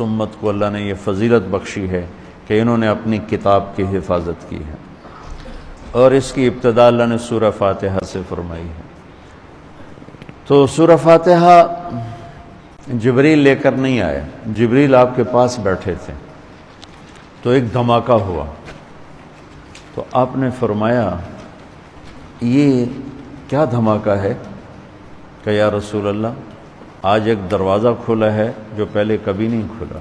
امت کو اللہ نے یہ فضیلت بخشی ہے کہ انہوں نے اپنی کتاب کی حفاظت کی ہے، اور اس کی ابتدا اللہ نے سورہ فاتحہ سے فرمائی ہے۔ تو سورہ فاتحہ جبریل لے کر نہیں آیا، جبریل آپ کے پاس بیٹھے تھے، تو ایک دھماکہ ہوا، تو آپ نے فرمایا یہ کیا دھماکہ ہے؟ کہ یا رسول اللہ آج ایک دروازہ کھلا ہے جو پہلے کبھی نہیں کھلا،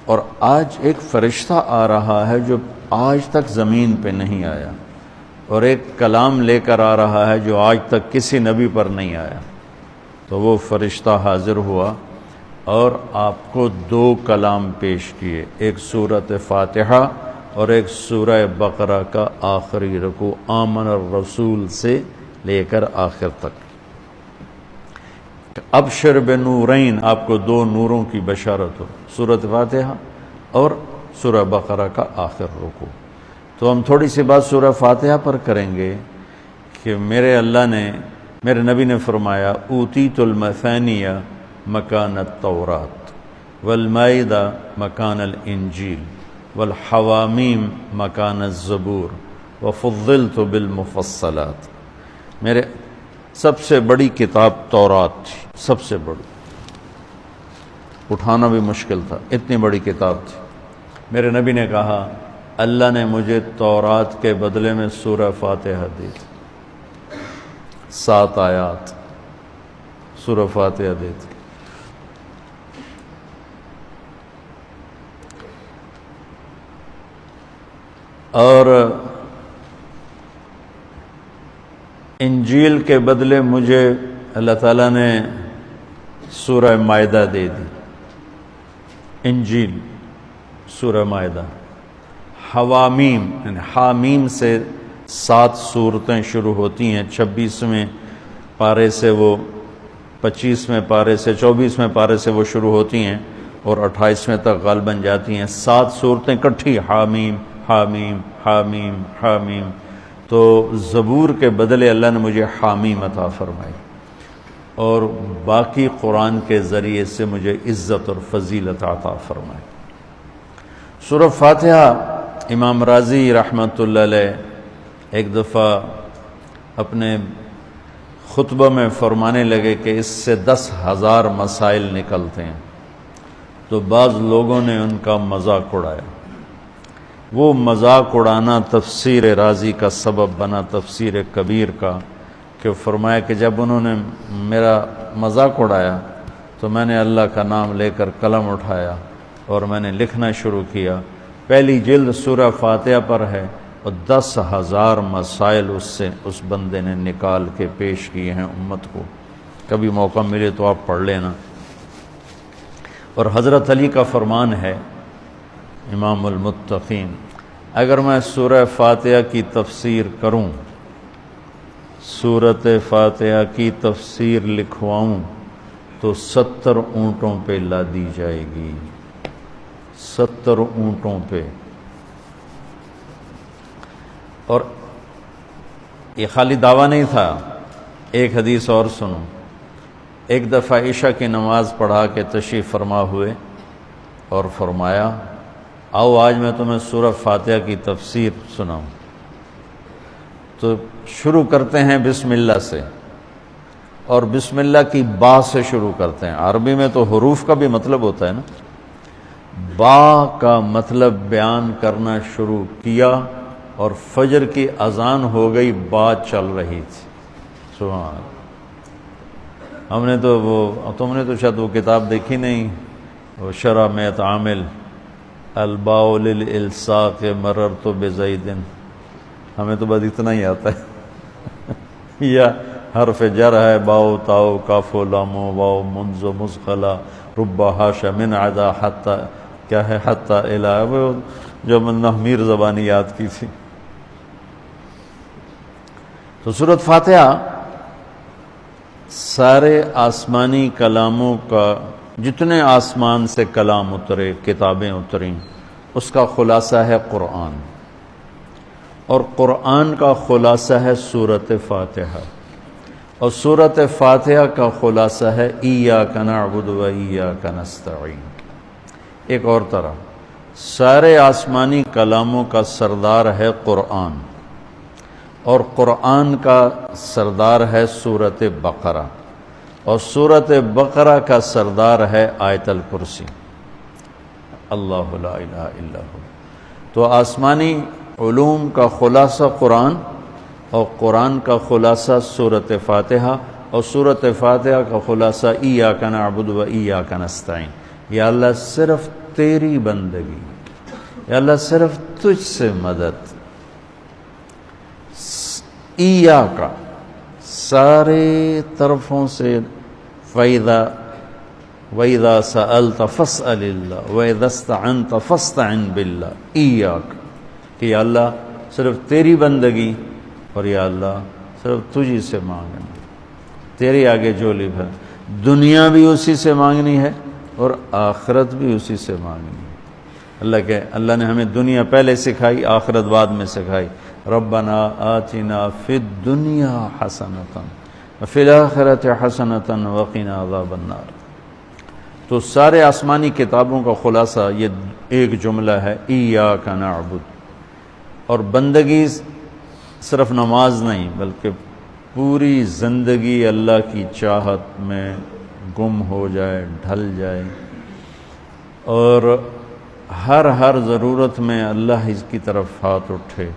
اور آج ایک فرشتہ آ رہا ہے جو آج تک زمین پہ نہیں آیا، اور ایک کلام لے کر آ رہا ہے جو آج تک کسی نبی پر نہیں آیا۔ تو وہ فرشتہ حاضر ہوا اور آپ کو دو کلام پیش کیے، ایک سورۃ فاتحہ اور ایک سورہ بقرہ کا آخری رکوع، آمن الرسول سے لے کر آخر تک۔ ابشر بنورین، آپ کو دو نوروں کی بشارت ہو، سورۃ فاتحہ اور سورہ بقرہ کا آخر رکوع۔ تو ہم تھوڑی سی بات سورہ فاتحہ پر کریں گے کہ میرے نبی نے فرمایا اوتیت المثانیہ مکان التورات والمائدہ مکان الانجیل والحوامیم مکان الزبور وفضلت بالمفصلات۔ میرے سب سے بڑی کتاب تورات تھی، سب سے بڑی، اٹھانا بھی مشکل تھا، اتنی بڑی کتاب تھی۔ میرے نبی نے کہا اللہ نے مجھے تورات کے بدلے میں سورہ فاتحہ دی تھی، 7 آیات سورہ فاتحہ دی تھی۔ اور انجیل کے بدلے مجھے اللہ تعالیٰ نے سورہ مائدہ دے دی، انجیل سورہ مائدہ۔ حوامیم یعنی حامیم سے 7 سورتیں شروع ہوتی ہیں، 26ویں پارے سے وہ 25ویں پارے سے 24ویں پارے سے وہ شروع ہوتی ہیں اور 28ویں تک غالباً جاتی ہیں، 7 صورتیں اکٹھی، حامیم حامیم حامیم حامیم۔ تو زبور کے بدلے اللہ نے مجھے حامیم عطا فرمائی، اور باقی قرآن کے ذریعے سے مجھے عزت اور فضیلت عطا فرمائی۔ سورہ فاتحہ امام رازی رحمۃ اللہ علیہ ایک دفعہ اپنے خطبہ میں فرمانے لگے کہ اس سے 10,000 مسائل نکلتے ہیں، تو بعض لوگوں نے ان کا مذاق اڑایا۔ وہ مذاق اڑانا تفسیر رازی کا سبب بنا، تفسیر کبیر کا، کہ فرمایا کہ جب انہوں نے میرا مذاق اڑایا تو میں نے اللہ کا نام لے کر قلم اٹھایا اور میں نے لکھنا شروع کیا۔ پہلی جلد سورہ فاتحہ پر ہے اور 10,000 مسائل اس بندے نے نکال کے پیش کیے ہیں امت کو۔ کبھی موقع ملے تو آپ پڑھ لینا۔ اور حضرت علی کا فرمان ہے، امام المتقین، اگر میں سورہ فاتحہ کی تفسیر کروں، سورۃ فاتحہ کی تفسیر لکھواؤں تو 70 اونٹوں پہ لادی جائے گی، 70 اونٹوں پہ۔ اور یہ خالی دعویٰ نہیں تھا، ایک حدیث اور سنو۔ ایک دفعہ عشاء کی نماز پڑھا کے تشریف فرما ہوئے اور فرمایا آؤ آج میں تمہیں سورہ فاتحہ کی تفسیر سناؤں۔ تو شروع کرتے ہیں بسم اللہ سے، اور بسم اللہ کی با سے شروع کرتے ہیں۔ عربی میں تو حروف کا بھی مطلب ہوتا ہے نا، با کا مطلب بیان کرنا شروع کیا، اور فجر کی اذان ہو گئی، بات چل رہی تھی۔ سبحان اللہ۔ تم نے تو شاید وہ کتاب دیکھی نہیں، وہ شرح میت عامل، الباء للالصاق مررت بزید، ہمیں تو بس اتنا ہی آتا ہے۔ یا حرف جر ہے، باؤ تاؤ کاف و لام و واؤ منز و مزخلا رب حاش من عدا حتی، کیا ہے حتی الہ، وہ جو نحمیر زبانی یاد کی تھی۔ تو سورۃ فاتحہ سارے آسمانی کلاموں کا، جتنے آسمان سے کلام اترے، کتابیں اتریں، اس کا خلاصہ ہے قرآن، اور قرآن کا خلاصہ ہے سورۃ فاتحہ، اور سورۃ فاتحہ کا خلاصہ ہے ایاک نعبد و ایاک نستعین۔ ایک اور طرح، سارے آسمانی کلاموں کا سردار ہے قرآن، اور قرآن کا سردار ہے سورۃ بقرہ، اور سورۃ بقرہ کا سردار ہے آیت الکرسی، اللہ لا الہ الا ہو۔ تو آسمانی علوم کا خلاصہ قرآن، اور قرآن کا خلاصہ سورۃ فاتحہ، اور سورۃ فاتحہ کا خلاصہ ایاک نعبد و ایاک نستعین۔ یا اللہ صرف تیری بندگی، یا اللہ صرف تجھ سے مدد، ایاک سارے طرفوں سے، وَإِذَا سَأَلْتَ فَاسْأَلِ اللَّهِ وَإِذَا اسْتَعَنْتَ فَاسْتَعِنْ بِاللَّهِ ایاک، کہ یا اللہ صرف تیری بندگی، اور یا اللہ صرف تجھی سے مانگنا، تیرے آگے جھولی بھر، دنیا بھی اسی سے مانگنی ہے اور آخرت بھی اسی سے مانگنی ہے۔ اللہ نے ہمیں دنیا پہلے سکھائی، آخرت بعد میں سکھائی۔ ربنا آتنا فی الدنیا حسنۃ وفی الآخرۃ حسنۃ وقنا عذاب النار۔ تو سارے آسمانی کتابوں کا خلاصہ یہ ایک جملہ ہے، ایاک نعبد۔ اور بندگی صرف نماز نہیں، بلکہ پوری زندگی اللہ کی چاہت میں گم ہو جائے، ڈھل جائے، اور ہر ضرورت میں اللہ کی طرف ہاتھ اٹھے،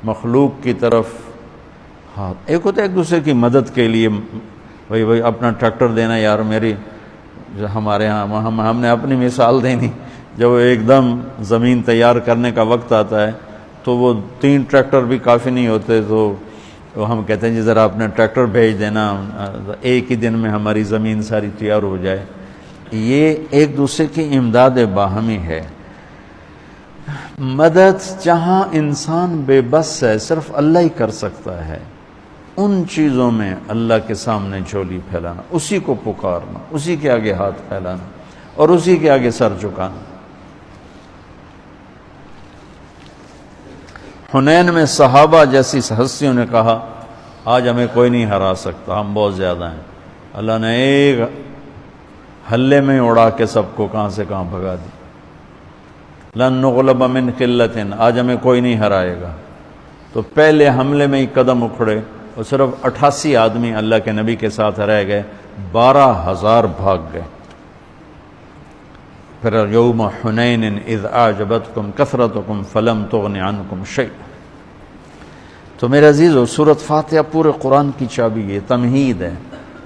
مخلوق کی طرف ہاتھ۔ ایک ہوتا ہے ایک دوسرے کی مدد کے لیے، بھائی اپنا ٹریکٹر دینا، یار میری ہمارے ہاں ہم نے اپنی مثال دینی، جب ایک دم زمین تیار کرنے کا وقت آتا ہے تو وہ 3 ٹریکٹر بھی کافی نہیں ہوتے، تو ہم کہتے ہیں جی ذرا اپنا ٹریکٹر بھیج دینا، ایک ہی دن میں ہماری زمین ساری تیار ہو جائے۔ یہ ایک دوسرے کی امداد باہمی ہے۔ مدد جہاں انسان بے بس ہے، صرف اللہ ہی کر سکتا ہے، ان چیزوں میں اللہ کے سامنے جھولی پھیلانا، اسی کو پکارنا، اسی کے آگے ہاتھ پھیلانا، اور اسی کے آگے سر جھکانا۔ حنین میں صحابہ جیسی ہستیوں نے کہا آج ہمیں کوئی نہیں ہرا سکتا، ہم بہت زیادہ ہیں۔ اللہ نے ایک حلے میں اڑا کے سب کو کہاں سے کہاں بھگا دی۔ لن نغلب من قلۃ، آج ہمیں کوئی نہیں ہرائے گا۔ تو پہلے حملے میں ہی قدم اکھڑے، اور صرف 88 آدمی اللہ کے نبی کے ساتھ رہ گئے، 12,000 بھاگ گئے۔ پھر یوم حنین اذ اعجبتکم کثرتکم فلم تغن عنکم شیئا۔ تو میرے عزیزو، سورۃ فاتحہ پورے قرآن کی چابی ہے، تمہید ہے۔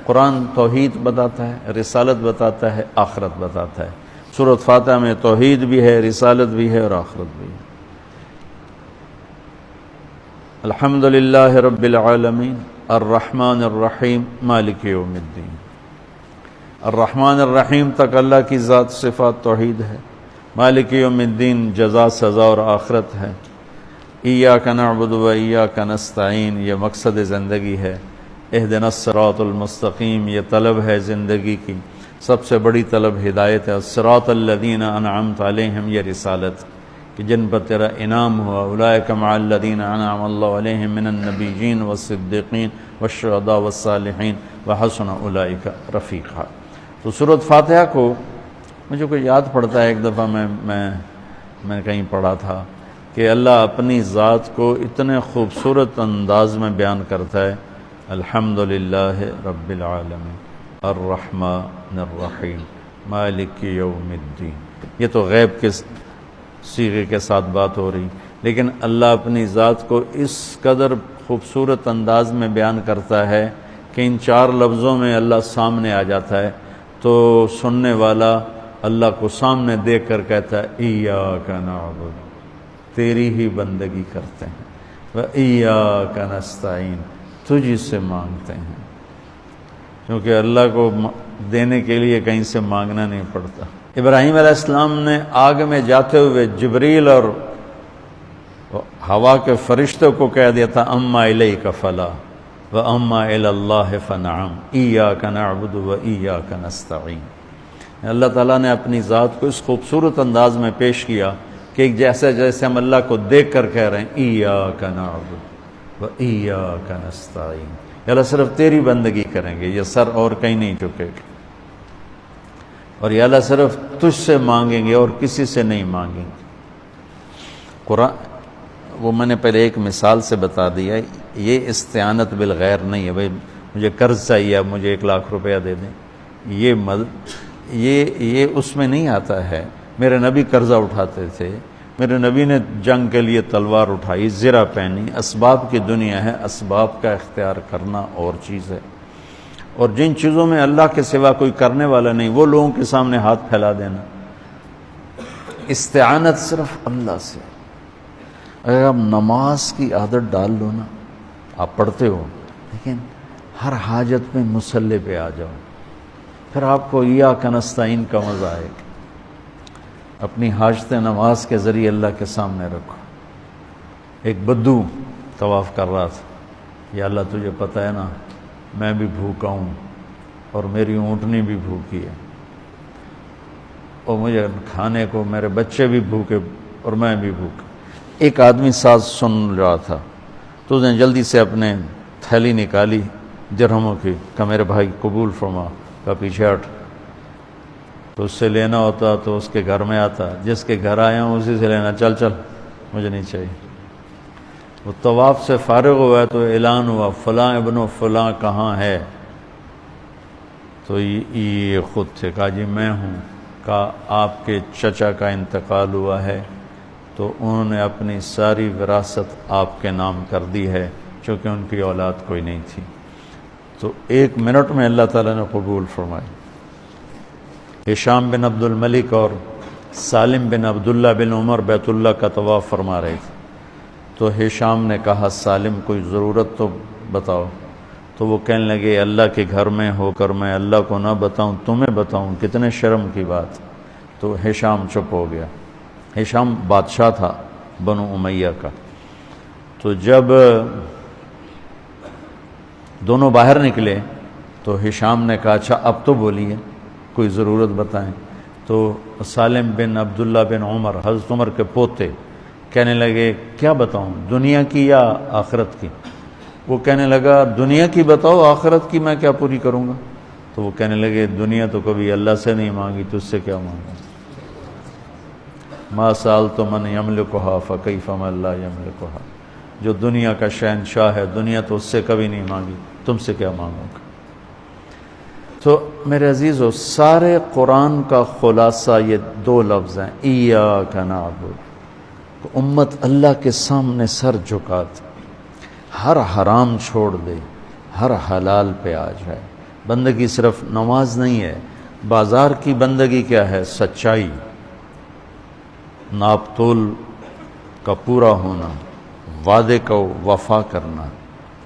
قرآن توحید بتاتا ہے، رسالت بتاتا ہے، آخرت بتاتا ہے۔ سورۃ فاتحہ میں توحید بھی ہے، رسالت بھی ہے، اور آخرت بھی ہے۔ الحمدللہ رب العالمین الرحمن الرحیم مالک یوم الدین۔ الرحمن الرحیم تک اللہ کی ذات صفات توحید ہے، مالک یوم الدین جزا سزا اور آخرت ہے، ایاک نعبد و ایاک نستعین یہ مقصد زندگی ہے، اہدنا الصراط المستقیم یہ طلب ہے زندگی کی، سب سے بڑی طلب ہدایت ہے، الصراط الذین انعمت علیہم یہ رسالت کہ جن پر تیرا انعام ہوا، اولئک مع الذین انعم اللہ علیہم من النبیین والصدیقین والشہداء والصالحین وحسن اولئک رفیقا۔ تو سورۃ فاتحہ کو مجھے کوئی یاد پڑتا ہے، ایک دفعہ میں کہیں پڑھا تھا کہ اللہ اپنی ذات کو اتنے خوبصورت انداز میں بیان کرتا ہے، الحمدللہ رب العالمین الرحمن الرحیم مالک یوم الدین۔ یہ تو غیب کے صیغے کے ساتھ بات ہو رہی، لیکن اللہ اپنی ذات کو اس قدر خوبصورت انداز میں بیان کرتا ہے کہ ان 4 لفظوں میں اللہ سامنے آ جاتا ہے، تو سننے والا اللہ کو سامنے دیکھ کر کہتا ہے ایاک نعبد، تیری ہی بندگی کرتے ہیں، و ایاک نستعین تجھ سے مانگتے ہیں، کیونکہ اللہ کو دینے کے لیے کہیں سے مانگنا نہیں پڑتا۔ ابراہیم علیہ السلام نے آگ میں جاتے ہوئے جبریل اور ہوا کے فرشتوں کو کہہ دیا تھا اما الیک فلا و اما الی اللہ فنعم ایاک نعبد و ایاک نستعین۔ اللہ تعالیٰ نے اپنی ذات کو اس خوبصورت انداز میں پیش کیا کہ جیسے ہم اللہ کو دیکھ کر کہہ رہے ہیں ایاک نعبد و ایاک نستعین، یا اللہ صرف تیری بندگی کریں گے، یہ سر اور کہیں نہیں جھکے گا۔ اور یا اللہ صرف تجھ سے مانگیں گے اور کسی سے نہیں مانگیں گے۔ قرآن وہ میں نے پہلے ایک مثال سے بتا دیا، یہ استعانت بالغیر نہیں ہے، بھائی مجھے قرض چاہیے اب مجھے 1,00,000 روپیہ دے دیں، یہ اس میں نہیں آتا ہے۔ میرے نبی قرضہ اٹھاتے تھے، میرے نبی نے جنگ کے لیے تلوار اٹھائی، زرہ پہنی، اسباب کی دنیا ہے، اسباب کا اختیار کرنا اور چیز ہے، اور جن چیزوں میں اللہ کے سوا کوئی کرنے والا نہیں وہ لوگوں کے سامنے ہاتھ پھیلا دینا۔ استعانت صرف اللہ سے۔ اگر آپ نماز کی عادت ڈال لو نا، آپ پڑھتے ہو لیکن ہر حاجت میں مصلی پہ آ جاؤ، پھر آپ کو ایاک نستعین کا مزہ آئے گا۔ اپنی حاجت نماز کے ذریعے اللہ کے سامنے رکھو۔ ایک بدو طواف کر رہا تھا، یا اللہ تجھے پتہ ہے نا میں بھی بھوکا ہوں اور میری اونٹنی بھی بھوکی ہے، اور مجھے کھانے کو میرے بچے بھی بھوکے اور میں بھی بھوکا۔ ایک آدمی ساتھ سن رہا تھا تو اس نے جلدی سے اپنے تھیلی نکالی درہموں کی، کہا میرے بھائی قبول فرما، کا پیچھے ہٹ۔ تو اس سے لینا ہوتا تو اس کے گھر میں آتا، جس کے گھر آیا ہوں اسی سے لینا، چل چل مجھے نہیں چاہیے۔ وہ طواف سے فارغ ہوا تو اعلان ہوا فلاں ابن فلاں کہاں ہے؟ تو یہ خود تھے، کہا جی میں ہوں۔ کہا آپ کے چچا کا انتقال ہوا ہے تو انہوں نے اپنی ساری وراثت آپ کے نام کر دی ہے، چونکہ ان کی اولاد کوئی نہیں تھی۔ تو 1 منٹ میں اللہ تعالیٰ نے قبول فرمائی۔ ہشام بن عبد الملک اور سالم بن عبداللہ بن عمر بیت اللہ کا طواف فرما رہے تھے، تو ہشام نے کہا سالم کوئی ضرورت تو بتاؤ، تو وہ کہنے لگے اللہ کے گھر میں ہو کر میں اللہ کو نہ بتاؤں تمہیں بتاؤں، کتنے شرم کی بات۔ تو ہشام چپ ہو گیا۔ ہشام بادشاہ تھا بنو امیہ کا۔ تو جب دونوں باہر نکلے تو ہشام نے کہا اچھا اب تو بولیے، کوئی ضرورت بتائیں۔ تو سالم بن عبداللہ بن عمر، حضرت عمر کے پوتے، کہنے لگے کیا بتاؤں، دنیا کی یا آخرت کی؟ وہ کہنے لگا دنیا کی بتاؤ، آخرت کی میں کیا پوری کروں گا؟ تو وہ کہنے لگے دنیا تو کبھی اللہ سے نہیں مانگی، تجھ سے کیا مانگوں؟ ما سألت من یملکھا فکیف من لا یملکھا، جو دنیا کا شہنشاہ ہے، دنیا تو اس سے کبھی نہیں مانگی، تم سے کیا مانگوں گا؟ تو میرے عزیزو، سارے قرآن کا خلاصہ یہ 2 لفظ ہیں، ایاک نعبد۔ امت اللہ کے سامنے سر جھکا دے، ہر حرام چھوڑ دے، ہر حلال پہ آ جائے۔ بندگی صرف نماز نہیں ہے، بازار کی بندگی کیا ہے؟ سچائی، ناپ تول کا پورا ہونا، وعدے کا وفا کرنا،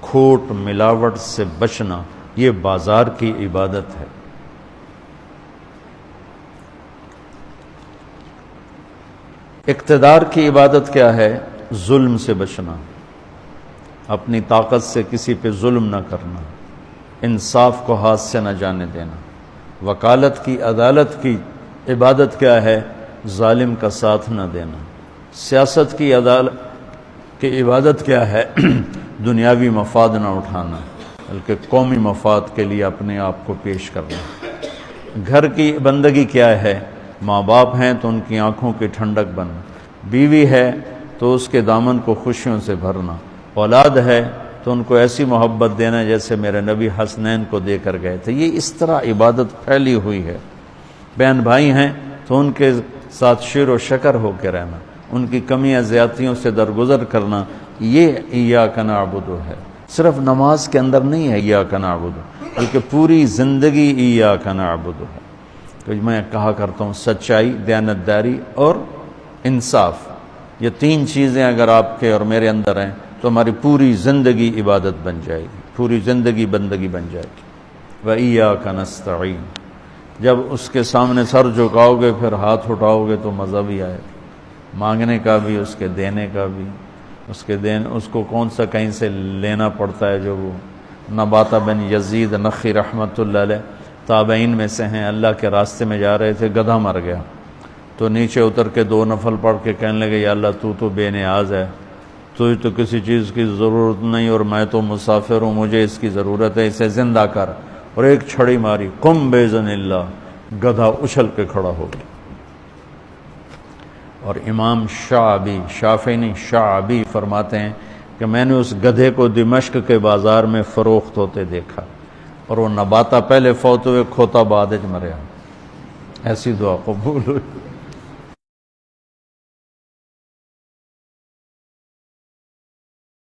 کھوٹ ملاوٹ سے بچنا، یہ بازار کی عبادت ہے۔ اقتدار کی عبادت کیا ہے؟ ظلم سے بچنا، اپنی طاقت سے کسی پہ ظلم نہ کرنا، انصاف کو ہاتھ سے نہ جانے دینا۔ وکالت کی، عدالت کی عبادت کیا ہے؟ ظالم کا ساتھ نہ دینا۔ سیاست کی عدالت کی عبادت کیا ہے؟ دنیاوی مفاد نہ اٹھانا، بلکہ قومی مفاد کے لیے اپنے آپ کو پیش کرنا۔ گھر کی بندگی کیا ہے؟ ماں باپ ہیں تو ان کی آنکھوں کی ٹھنڈک بننا، بیوی ہے تو اس کے دامن کو خوشیوں سے بھرنا، اولاد ہے تو ان کو ایسی محبت دینا جیسے میرے نبی حسنین کو دے کر گئے تھے۔ یہ اس طرح عبادت پھیلی ہوئی ہے۔ بہن بھائی ہیں تو ان کے ساتھ شیر و شکر ہو کے رہنا، ان کی کمیاں زیادتیوں سے درگزر کرنا، یہ ایاک نعبد ہے۔ صرف نماز کے اندر نہیں ہے ایاک نعبد، بلکہ پوری زندگی ایاک نعبد ہے۔ تو میں کہا کرتا ہوں سچائی، دیانتداری اور انصاف، یہ 3 چیزیں اگر آپ کے اور میرے اندر ہیں تو ہماری پوری زندگی عبادت بن جائے گی، پوری زندگی بندگی بن جائے گی۔ وَإِيَّاكَ نَسْتَعِينُ، جب اس کے سامنے سر جھکاؤ گے پھر ہاتھ اٹھاؤ گے تو مزہ بھی آئے گا، مانگنے کا بھی، اس کے دینے کا بھی۔ اس کو کون سا کہیں سے لینا پڑتا ہے؟ جو وہ نباتہ بن یزید نخی رحمۃ اللہ علیہ تابعین میں سے ہیں، اللہ کے راستے میں جا رہے تھے، گدھا مر گیا تو نیچے اتر کے 2 نفل پڑھ کے کہنے لگے یا اللہ تو بے نیاز ہے، تجھے تو کسی چیز کی ضرورت نہیں اور میں تو مسافر ہوں، مجھے اس کی ضرورت ہے، اسے زندہ کر۔ اور ایک چھڑی ماری، قم باذن اللہ، گدھا اچھل کے کھڑا ہو گیا۔ اور امام شعبی، شافعی نہیں شعبی فرماتے ہیں کہ میں نے اس گدھے کو دمشق کے بازار میں فروخت ہوتے دیکھا، اور وہ نباتا پہلے فوت ہوئے، کھوتا بعد وچ مریا۔ ایسی دعا قبول ہوئی۔